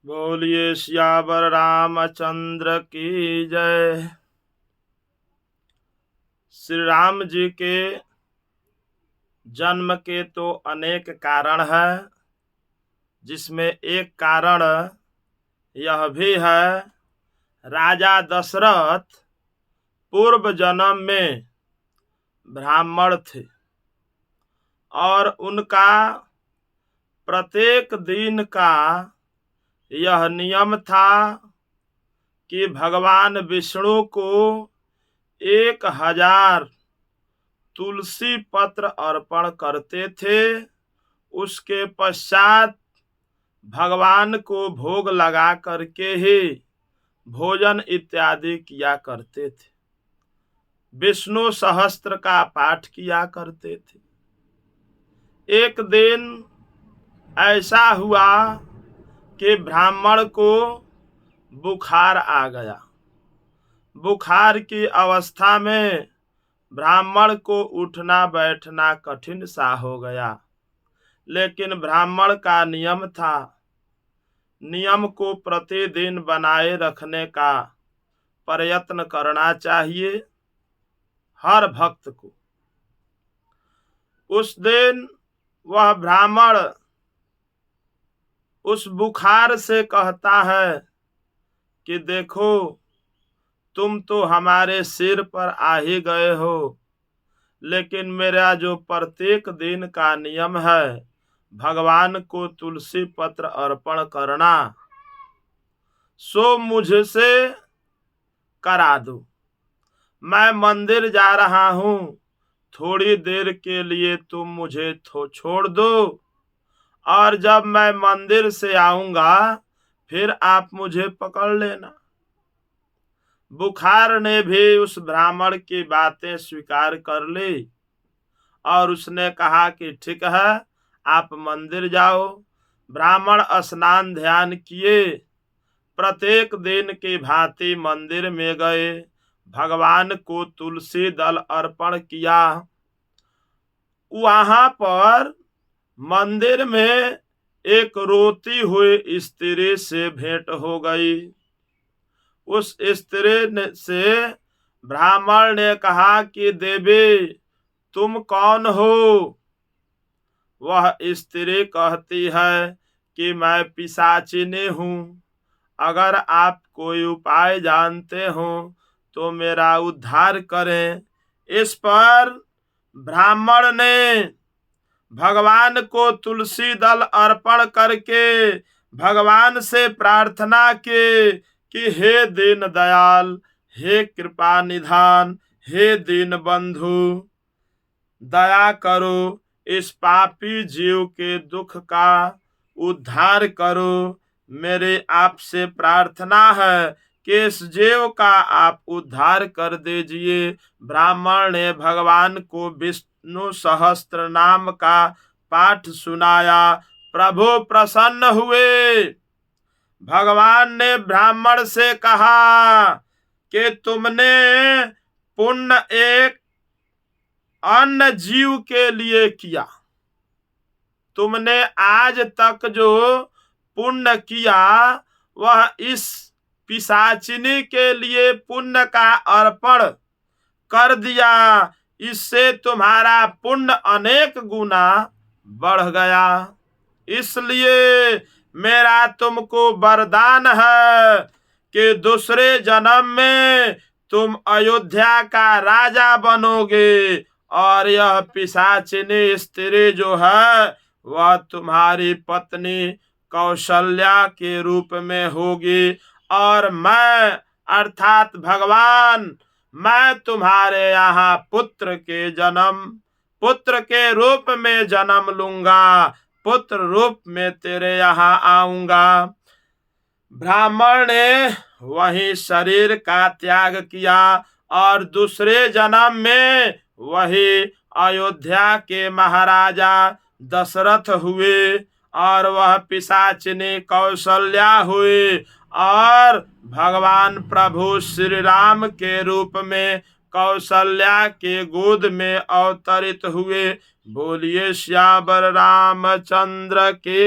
बोलिए सियावर रामचंद्र की जय। श्री राम जी के जन्म के तो अनेक कारण हैं, जिसमें एक कारण यह भी है, राजा दशरथ पूर्व जन्म में ब्राह्मण थे और उनका प्रत्येक दिन का यह नियम था कि भगवान विष्णु को 1000 तुलसी पत्र अर्पण करते थे। उसके पश्चात भगवान को भोग लगा करके ही भोजन इत्यादि किया करते थे। विष्णु सहस्त्र का पाठ किया करते थे। एक दिन ऐसा हुआ कि ब्राह्मण को बुखार आ गया। बुखार की अवस्था में ब्राह्मण को उठना बैठना कठिन सा हो गया, लेकिन ब्राह्मण का नियम था, नियम को प्रतिदिन बनाए रखने का प्रयत्न करना चाहिए हर भक्त को। उस दिन वह ब्राह्मण उस बुखार से कहता है कि देखो, तुम तो हमारे सिर पर आ ही गए हो, लेकिन मेरा जो प्रत्येक दिन का नियम है भगवान को तुलसी पत्र अर्पण करना, सो मुझसे करा दो। मैं मंदिर जा रहा हूं, थोड़ी देर के लिए तुम मुझे छोड़ दो, और जब मैं मंदिर से आऊंगा फिर आप मुझे पकड़ लेना। बुखार ने भी उस ब्राह्मण की बातें स्वीकार कर ली और उसने कहा कि ठीक है, आप मंदिर जाओ। ब्राह्मण स्नान ध्यान किए, प्रत्येक दिन की भांति मंदिर में गए, भगवान को तुलसी दल अर्पण किया। वहां पर मंदिर में एक रोती हुई स्त्री से भेंट हो गई। उस स्त्री से ब्राह्मण ने कहा कि देवी, तुम कौन हो? वह स्त्री कहती है कि मैं पिशाचिनी हूँ, अगर आप कोई उपाय जानते हो तो मेरा उद्धार करें। इस पर ब्राह्मण ने भगवान को तुलसी दल अर्पण करके भगवान से प्रार्थना की कि हे दीन दयाल, हे कृपा निधान, हे दीन बंधु, दया करो, इस पापी जीव के दुख का उद्धार करो। मेरे आपसे प्रार्थना है कि इस जीव का आप उद्धार कर दीजिए। ब्राह्मण ने भगवान को विष्णु सहस्त्र नाम का पाठ सुनाया। प्रभु प्रसन्न हुए। भगवान ने ब्राह्मण से कहा कि तुमने पुण्य एक अन्य जीव के लिए किया, तुमने आज तक जो पुण्य किया वह इस पिशाचिनी के लिए पुण्य का अर्पण कर दिया। इससे तुम्हारा पुण्य अनेक गुना बढ़ गया। इसलिए मेरा तुमको वरदान है कि दूसरे जन्म में तुम अयोध्या का राजा बनोगे और यह पिशाचिनी स्त्री जो है वह तुम्हारी पत्नी कौशल्या के रूप में होगी, और मैं अर्थात भगवान, मैं तुम्हारे यहाँ पुत्र के रूप में जन्म लूंगा, पुत्र रूप में तेरे यहाँ आऊंगा। ब्राह्मण ने वही शरीर का त्याग किया और दूसरे जन्म में वही अयोध्या के महाराजा दशरथ हुए, और वह पिशाचिनी कौशल्या हुई, और भगवान प्रभु श्री राम के रूप में कौशल्या के गोद में अवतरित हुए। बोलिए श्यावर रामचंद्र की।